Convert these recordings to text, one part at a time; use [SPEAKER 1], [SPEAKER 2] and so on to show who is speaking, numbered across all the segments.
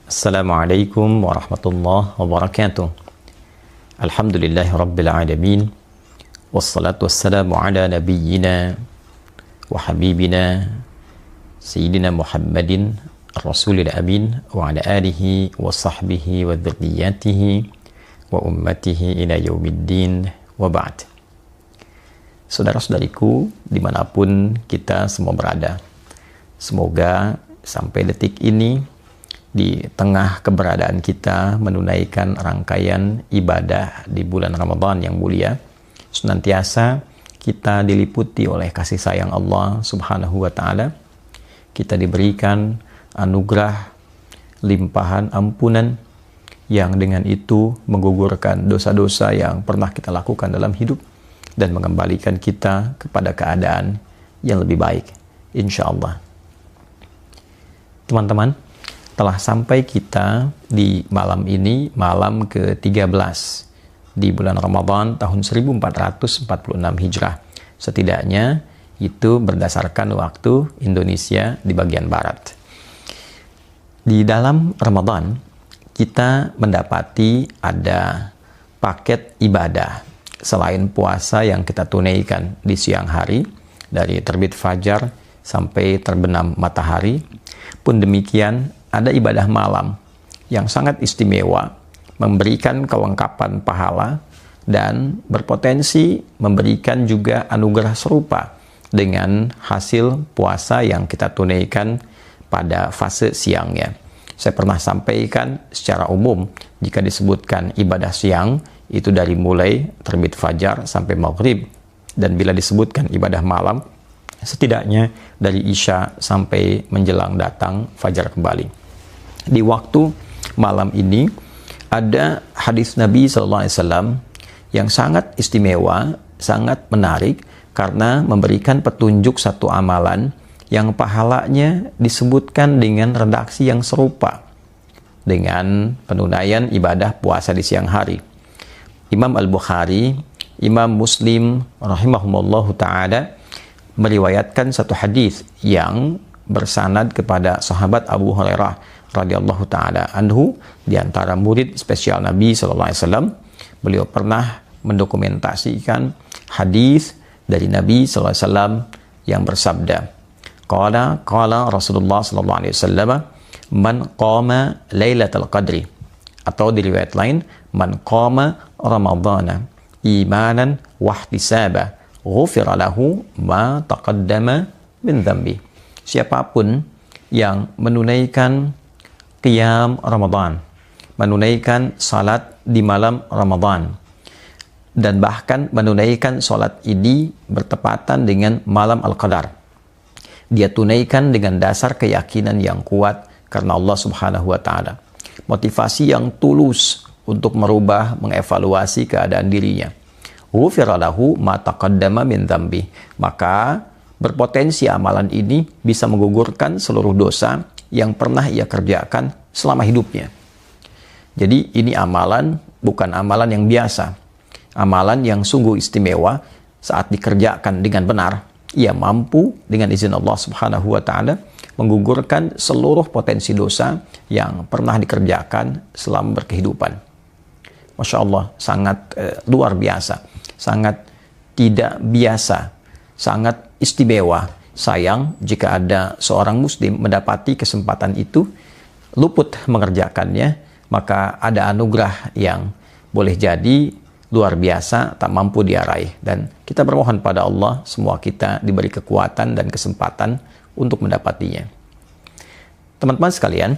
[SPEAKER 1] Assalamualaikum warahmatullahi wabarakatuh. Alhamdulillahi rabbil alamin. Wassalatu wassalamu ala nabiyyina wa habibina Sayyidina Muhammadin Rasulil Amin wa ala alihi wa sahbihi wa dhurriyyatihi wa ummatihi ila yaumiddin wa ba'd. Saudara-saudariku dimanapun kita semua berada, semoga sampai detik ini di tengah keberadaan kita menunaikan rangkaian ibadah di bulan Ramadan yang mulia, senantiasa kita diliputi oleh kasih sayang Allah Subhanahu wa Ta'ala. Kita diberikan anugerah limpahan ampunan yang dengan itu menggugurkan dosa-dosa yang pernah kita lakukan dalam hidup dan mengembalikan kita kepada keadaan yang lebih baik, insya Allah. Teman-teman, telah sampai kita di malam ini, malam ke-13 di bulan Ramadan tahun 1446 Hijrah. Setidaknya itu berdasarkan waktu Indonesia di bagian barat. Di dalam Ramadan, kita mendapati ada paket ibadah selain puasa yang kita tunaikan di siang hari, dari terbit fajar sampai terbenam matahari. Pun demikian, ada ibadah malam yang sangat istimewa, memberikan kelengkapan pahala dan berpotensi memberikan juga anugerah serupa dengan hasil puasa yang kita tunaikan pada fase siangnya. Saya pernah sampaikan secara umum, jika disebutkan ibadah siang itu dari mulai terbit fajar sampai maghrib, dan bila disebutkan ibadah malam setidaknya dari isya sampai menjelang datang fajar kembali. Di waktu malam ini ada hadis Nabi SAW yang sangat istimewa, sangat menarik karena memberikan petunjuk satu amalan yang pahalanya disebutkan dengan redaksi yang serupa dengan penunaian ibadah puasa di siang hari. Imam Al-Bukhari, Imam Muslim rahimahumullahu ta'ala meriwayatkan satu hadis yang bersanad kepada sahabat Abu Hurairah radhiyallahu ta'ala anhu, di antara murid spesial Nabi SAW. Beliau pernah mendokumentasikan hadis dari Nabi SAW yang bersabda, Qala Rasulullah SAW, Man qama Lailatul Qadri, atau di riwayat lain, Man qama Ramadana imanan wahtisaba ghufira lahu ma taqaddama min dhanbi. Siapapun yang menunaikan qiyam Ramadan, menunaikan salat di malam Ramadan, dan bahkan menunaikan salat ini bertepatan dengan malam Al-Qadar, dia tunaikan dengan dasar keyakinan yang kuat karena Allah Subhanahu wa Ta'ala, motivasi yang tulus untuk merubah, mengevaluasi keadaan dirinya. Ghufira lahu ma taqaddama min dhanbi, maka berpotensi amalan ini bisa menggugurkan seluruh dosa yang pernah ia kerjakan selama hidupnya. Jadi ini amalan, bukan amalan yang biasa. Amalan yang sungguh istimewa. Saat dikerjakan dengan benar, ia mampu dengan izin Allah Subhanahu wa Ta'ala menggugurkan seluruh potensi dosa yang pernah dikerjakan selama berkehidupan. Masya Allah, sangat luar biasa, sangat tidak biasa, sangat istimewa. Sayang jika ada seorang muslim mendapati kesempatan itu, luput mengerjakannya, maka ada anugerah yang boleh jadi luar biasa, tak mampu dia raih. Dan kita bermohon pada Allah, semua kita diberi kekuatan dan kesempatan untuk mendapatinya. Teman-teman sekalian,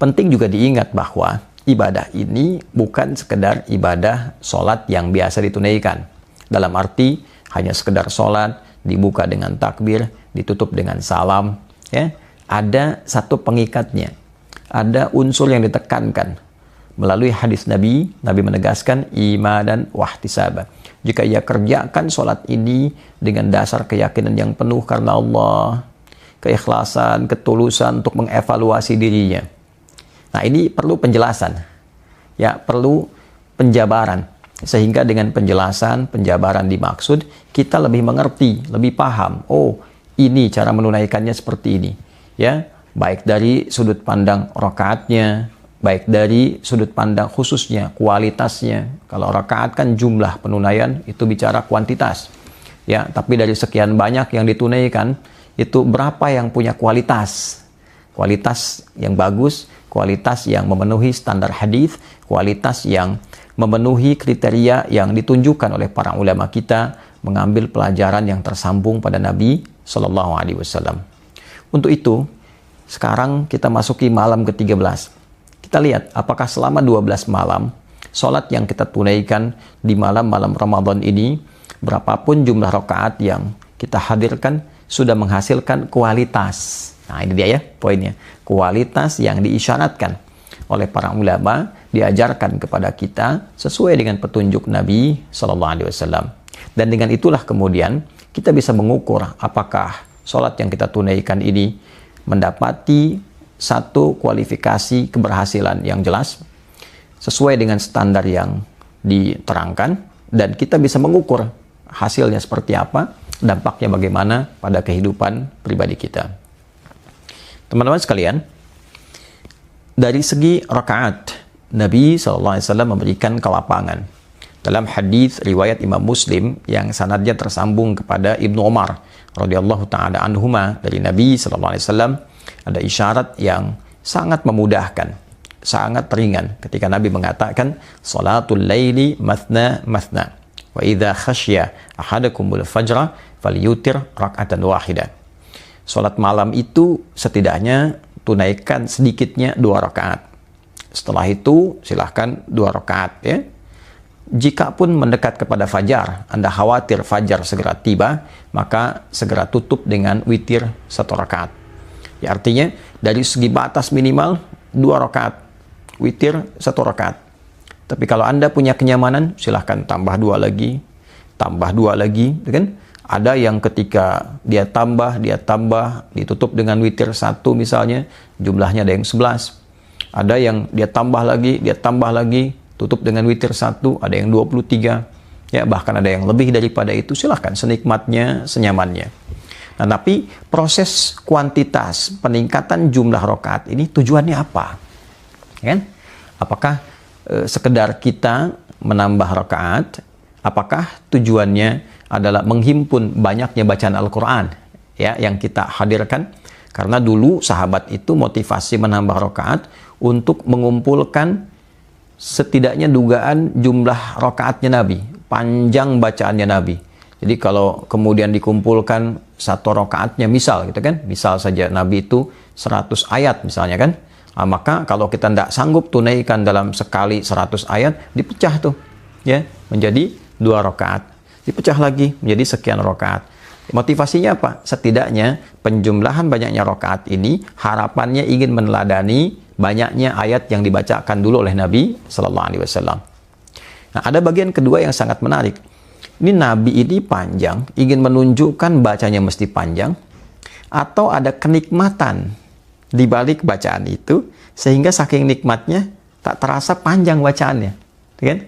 [SPEAKER 1] penting juga diingat bahwa ibadah ini bukan sekedar ibadah sholat yang biasa ditunaikan. Dalam arti hanya sekedar sholat, dibuka dengan takbir, ditutup dengan salam, ya. Ada satu pengikatnya, ada unsur yang ditekankan. Melalui hadis Nabi menegaskan imanan wahtisaba. Jika ia kerjakan sholat ini dengan dasar keyakinan yang penuh karena Allah, keikhlasan, ketulusan untuk mengevaluasi dirinya. Nah, ini perlu penjelasan, ya, perlu penjabaran. Sehingga dengan penjelasan, penjabaran dimaksud, kita lebih mengerti, lebih paham. Oh, ini cara menunaikannya seperti ini. Ya, baik dari sudut pandang rakaatnya, baik dari sudut pandang khususnya kualitasnya. Kalau rakaat kan jumlah penunaian, itu bicara kuantitas. Ya, tapi dari sekian banyak yang ditunaikan, itu berapa yang punya kualitas? Kualitas yang bagus, kualitas yang memenuhi standar hadis, kualitas yang memenuhi kriteria yang ditunjukkan oleh para ulama kita, mengambil pelajaran yang tersambung pada Nabi Shallallahu Alaihi Wasallam. Untuk itu, sekarang kita masuki malam ke-13. Kita lihat apakah selama 12 malam, sholat yang kita tunaikan di malam-malam Ramadan ini, berapapun jumlah rakaat yang kita hadirkan, sudah menghasilkan kualitas. Nah, ini dia ya poinnya. Kualitas yang diisyaratkan oleh para ulama, diajarkan kepada kita sesuai dengan petunjuk Nabi Sallallahu Alaihi Wasallam. Dan dengan itulah kemudian kita bisa mengukur apakah sholat yang kita tunaikan ini mendapati satu kualifikasi keberhasilan yang jelas sesuai dengan standar yang diterangkan, dan kita bisa mengukur hasilnya seperti apa, dampaknya bagaimana pada kehidupan pribadi kita. Teman-teman sekalian, dari segi rakaat, Nabi SAW memberikan kelapangan. Dalam hadis riwayat Imam Muslim yang sanadnya tersambung kepada Ibnu Umar radhiyallahu taala anhuma, dari Nabi SAW, ada isyarat yang sangat memudahkan, sangat ringan ketika Nabi mengatakan salatul laili mathna mathna wa idza khasya ahadakumul fajra falyutir rak'atan wahidah. Salat malam itu setidaknya tunaikan sedikitnya 2 rakaat. Setelah itu silahkan 2 rakaat ya. Jika pun mendekat kepada fajar, Anda khawatir fajar segera tiba, maka segera tutup dengan witir 1 rakaat. Ya, artinya dari segi batas minimal 2 rakaat, witir 1 rakaat. Tapi kalau Anda punya kenyamanan, silahkan tambah 2 lagi, kan? Ada yang ketika dia tambah, ditutup dengan witir 1 misalnya, jumlahnya ada yang 11. Ada yang dia tambah lagi, tutup dengan witir 1, ada yang 23. Ya, bahkan ada yang lebih daripada itu, silahkan senikmatnya, senyamannya. Nah, tapi proses kuantitas peningkatan jumlah rakaat ini tujuannya apa? Kan? Apakah sekedar kita menambah rakaat? Apakah tujuannya adalah menghimpun banyaknya bacaan Al-Quran ya, yang kita hadirkan? Karena dulu sahabat itu motivasi menambah rakaat untuk mengumpulkan setidaknya dugaan jumlah rakaatnya Nabi, panjang bacaannya Nabi. Jadi kalau kemudian dikumpulkan 1 rakaatnya misal gitu kan, misal saja Nabi itu 100 ayat misalnya kan, nah, maka kalau kita tidak sanggup tunaikan dalam sekali 100 ayat, dipecah tuh ya menjadi 2 rakaat, dipecah lagi menjadi sekian rakaat. Motivasinya apa? Setidaknya penjumlahan banyaknya rakaat ini harapannya ingin meneladani banyaknya ayat yang dibacakan dulu oleh Nabi Sallallahu Alaihi Wasallam. Nah, ada bagian kedua yang sangat menarik. Ini Nabi ini panjang, ingin menunjukkan bacanya mesti panjang, atau ada kenikmatan di balik bacaan itu, sehingga saking nikmatnya tak terasa panjang bacaannya, kan?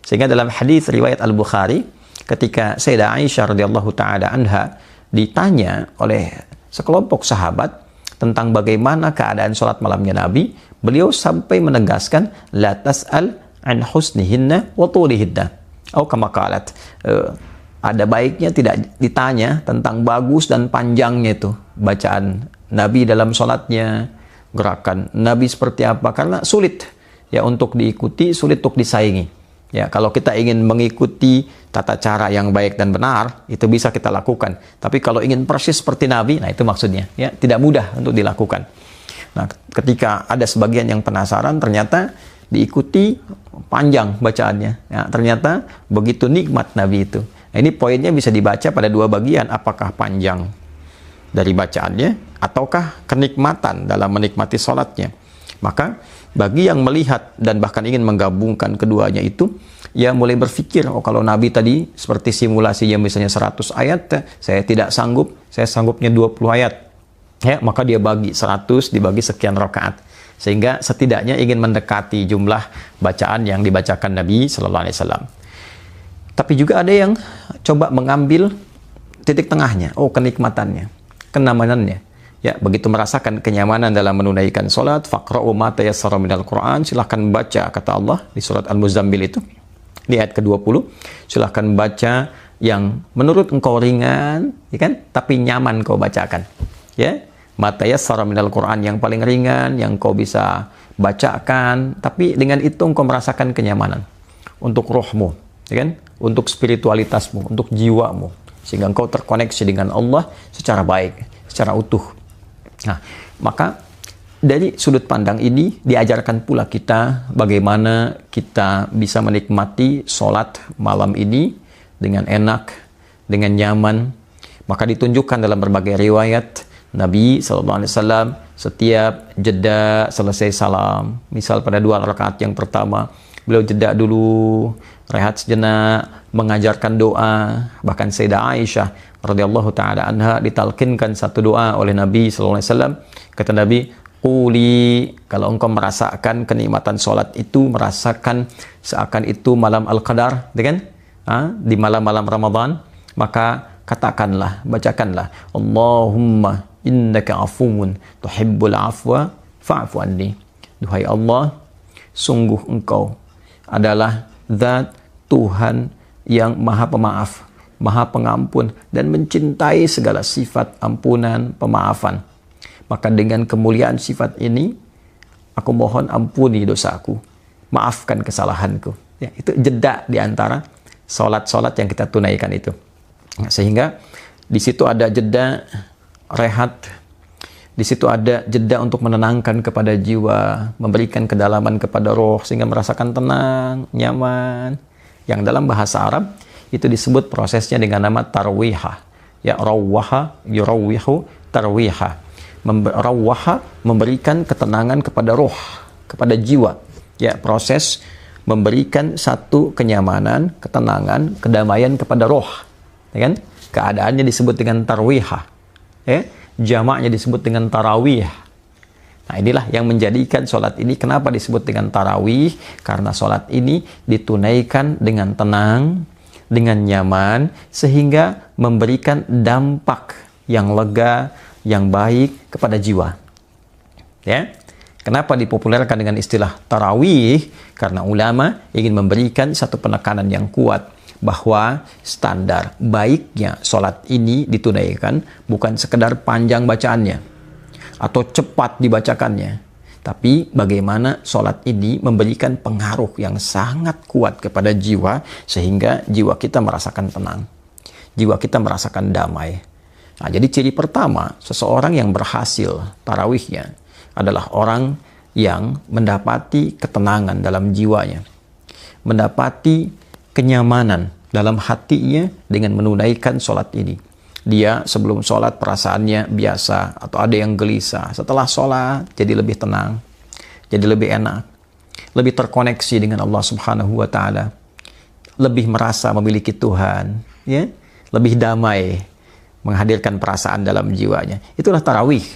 [SPEAKER 1] Sehingga dalam hadis riwayat Al-Bukhari, ketika Sayyidah Aisyah radhiyallahu taala anha ditanya oleh sekelompok sahabat tentang bagaimana keadaan sholat malamnya Nabi, beliau sampai menegaskan la tas'al an husnihinna wa tulihinna. Oh, kama qalat, ada baiknya tidak ditanya tentang bagus dan panjangnya itu bacaan Nabi dalam sholatnya, gerakan Nabi seperti apa, karena sulit ya untuk diikuti, sulit untuk disaingi. Ya, kalau kita ingin mengikuti tata cara yang baik dan benar, itu bisa kita lakukan. Tapi kalau ingin persis seperti Nabi, nah itu maksudnya, ya tidak mudah untuk dilakukan. Nah, ketika ada sebagian yang penasaran, ternyata diikuti panjang bacaannya. Ya, ternyata begitu nikmat Nabi itu. Nah, ini poinnya bisa dibaca pada 2 bagian. Apakah panjang dari bacaannya, ataukah kenikmatan dalam menikmati sholatnya. Maka bagi yang melihat dan bahkan ingin menggabungkan keduanya itu, ya mulai berpikir, oh kalau Nabi tadi seperti simulasinya misalnya 100 ayat, saya tidak sanggup, saya sanggupnya 20 ayat. Ya, maka dia bagi 100 dibagi sekian rakaat. Sehingga setidaknya ingin mendekati jumlah bacaan yang dibacakan Nabi Sallallahu Alaihi Wasallam. Tapi juga ada yang coba mengambil titik tengahnya, oh kenikmatannya, kenyamanannya. Ya, begitu merasakan kenyamanan dalam menunaikan sholat, faqra'u ma tayassara minal Qur'an, silahkan baca, kata Allah di surat Al-Muzammil itu, di ayat ke-20, silahkan baca yang menurut engkau ringan, ya kan? Tapi nyaman kau bacakan. Ya, ma tayassara minal Qur'an, yang paling ringan, yang kau bisa bacakan, tapi dengan itu engkau merasakan kenyamanan untuk rohmu, ya kan? Untuk spiritualitasmu, untuk jiwamu, sehingga engkau terkoneksi dengan Allah secara baik, secara utuh. Nah, maka dari sudut pandang ini diajarkan pula kita bagaimana kita bisa menikmati sholat malam ini dengan enak, dengan nyaman. Maka ditunjukkan dalam berbagai riwayat Nabi SAW setiap jeda selesai salam, misal pada 2 rakaat yang pertama, beliau jeda dulu, rehat sejenak, mengajarkan doa. Bahkan Sayyidah Aisyah radhiyallahu taala anha ditalkinkan satu doa oleh Nabi SAW. Kata Nabi, quli, kalau engkau merasakan kenikmatan sholat itu, merasakan seakan itu malam Al-Qadar, kan? Di malam-malam Ramadan, maka katakanlah, bacakanlah, Allahumma innaka afuwun tuhibbul afwa fa'fu anni. Duhai Allah, sungguh engkau adalah zat Tuhan yang maha pemaaf, maha pengampun, dan mencintai segala sifat ampunan, pemaafan. Maka dengan kemuliaan sifat ini, aku mohon ampuni dosaku, maafkan kesalahanku. Ya, itu jeda di antara sholat-sholat yang kita tunaikan itu. Sehingga di situ ada jeda rehat, di situ ada jeda untuk menenangkan kepada jiwa, memberikan kedalaman kepada roh, sehingga merasakan tenang, nyaman. Yang dalam bahasa Arab itu disebut prosesnya dengan nama tarwihah. Ya, rawwaha yurawwihu tarwihah. Rawwaha, memberikan ketenangan kepada roh, kepada jiwa. Ya, proses memberikan satu kenyamanan, ketenangan, kedamaian kepada roh. Ya kan? Keadaannya disebut dengan tarwihah. Ya, jamaknya disebut dengan tarawih. Nah, inilah yang menjadikan sholat ini kenapa disebut dengan tarawih, karena sholat ini ditunaikan dengan tenang, dengan nyaman, sehingga memberikan dampak yang lega, yang baik kepada jiwa. Ya, kenapa dipopulerkan dengan istilah tarawih? Karena ulama ingin memberikan satu penekanan yang kuat bahwa standar baiknya sholat ini ditunaikan bukan sekedar panjang bacaannya atau cepat dibacakannya, tapi bagaimana sholat ini memberikan pengaruh yang sangat kuat kepada jiwa, sehingga jiwa kita merasakan tenang, jiwa kita merasakan damai. Nah, jadi ciri pertama seseorang yang berhasil tarawihnya adalah orang yang mendapati ketenangan dalam jiwanya, mendapati kenyamanan dalam hatinya dengan menunaikan sholat ini. Dia sebelum sholat perasaannya biasa atau ada yang gelisah. Setelah sholat jadi lebih tenang, jadi lebih enak, lebih terkoneksi dengan Allah Subhanahu wa Ta'ala, lebih merasa memiliki Tuhan, ya, lebih damai, menghadirkan perasaan dalam jiwanya. Itulah tarawih.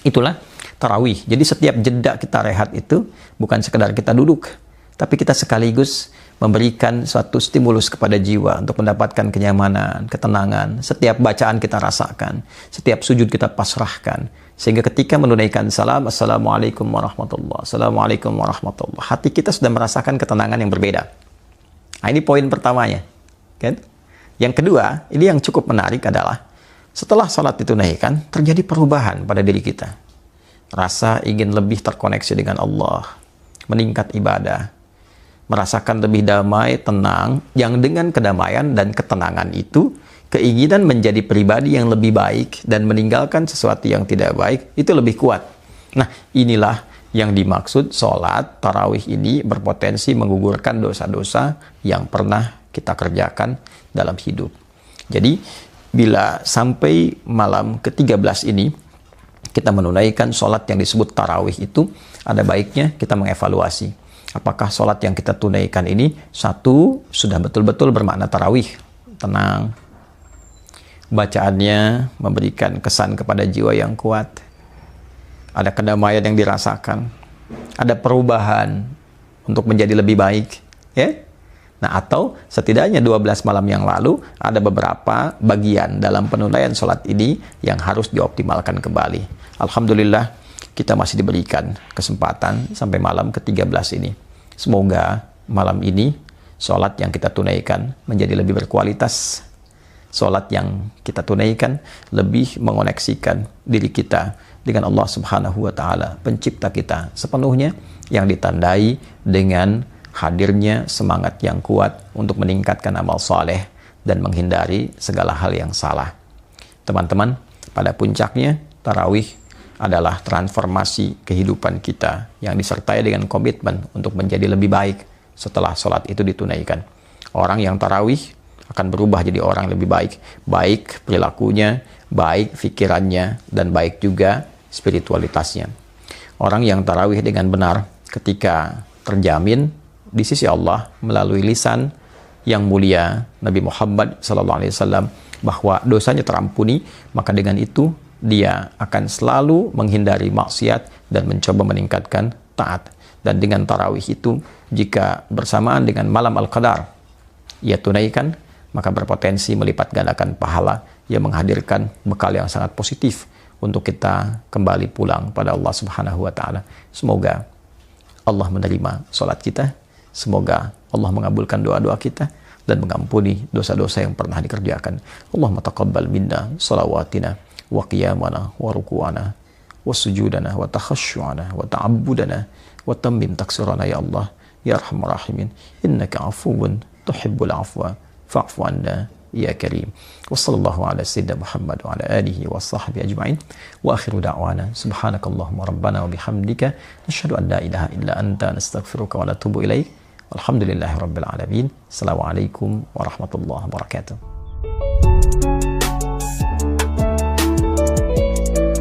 [SPEAKER 1] Itulah tarawih. Jadi setiap jeda kita rehat itu bukan sekedar kita duduk, tapi kita sekaligus memberikan suatu stimulus kepada jiwa untuk mendapatkan kenyamanan, ketenangan. Setiap bacaan kita rasakan, setiap sujud kita pasrahkan, sehingga ketika menunaikan salam, Assalamualaikum warahmatullahi, Assalamualaikum warahmatullahi, hati kita sudah merasakan ketenangan yang berbeda. Nah, ini poin pertamanya, kan? Yang kedua, ini yang cukup menarik adalah setelah salat ditunaikan, terjadi perubahan pada diri kita. Rasa ingin lebih terkoneksi dengan Allah, meningkat ibadah, merasakan lebih damai, tenang, yang dengan kedamaian dan ketenangan itu, keinginan menjadi pribadi yang lebih baik dan meninggalkan sesuatu yang tidak baik, itu lebih kuat. Nah, inilah yang dimaksud sholat tarawih ini berpotensi menggugurkan dosa-dosa yang pernah kita kerjakan dalam hidup. Jadi, bila sampai malam ke-13 ini, kita menunaikan sholat yang disebut tarawih itu, ada baiknya kita mengevaluasi. Apakah sholat yang kita tunaikan ini, satu, sudah betul-betul bermakna tarawih, tenang, bacaannya memberikan kesan kepada jiwa yang kuat, ada kedamaian yang dirasakan, ada perubahan untuk menjadi lebih baik, ya. Nah, atau setidaknya 12 malam yang lalu ada beberapa bagian dalam penunaian sholat ini yang harus dioptimalkan kembali. Alhamdulillah, kita masih diberikan kesempatan sampai malam ke-13 ini. Semoga malam ini sholat yang kita tunaikan menjadi lebih berkualitas. Sholat yang kita tunaikan lebih mengoneksikan diri kita dengan Allah Subhanahu wa Ta'ala, pencipta kita sepenuhnya, yang ditandai dengan hadirnya semangat yang kuat untuk meningkatkan amal soleh dan menghindari segala hal yang salah. Teman-teman, pada puncaknya tarawih adalah transformasi kehidupan kita yang disertai dengan komitmen untuk menjadi lebih baik setelah sholat itu ditunaikan. Orang yang tarawih akan berubah jadi orang yang lebih baik, baik perilakunya, baik pikirannya, dan baik juga spiritualitasnya. Orang yang tarawih dengan benar ketika terjamin di sisi Allah melalui lisan yang mulia Nabi Muhammad SAW bahwa dosanya terampuni, maka dengan itu dia akan selalu menghindari maksiat dan mencoba meningkatkan taat. Dan dengan tarawih itu, jika bersamaan dengan malam Al-Qadar ia tunaikan, maka berpotensi melipat gandakan pahala yang menghadirkan bekal yang sangat positif untuk kita kembali pulang pada Allah Subhanahu wa Ta'ala. Semoga Allah menerima sholat kita, semoga Allah mengabulkan doa-doa kita dan mengampuni dosa-dosa yang pernah dikerjakan. Allahumma taqabbal minna salawatina wa qiyamana wa ruku'ana wa sujudana wa takhasyu'ana wa ta'abbudana wa tammim taksirana ya Allah ya arhamar rahimin innaka afuwun tuhibbul afwa fa'fu anna ya karim. Wa sallallahu ala sayyidina Muhammad wa ala alihi wa sahbihi ajma'in. Wa akhiru da'wana subhanakallahumma rabbana wa bihamdika nashhadu an la ilaha illa anta nastaghfiruka wa natubu ilaik. Alhamdulillahi rabbil alamin. Assalamualaikum warahmatullahi wabarakatuh.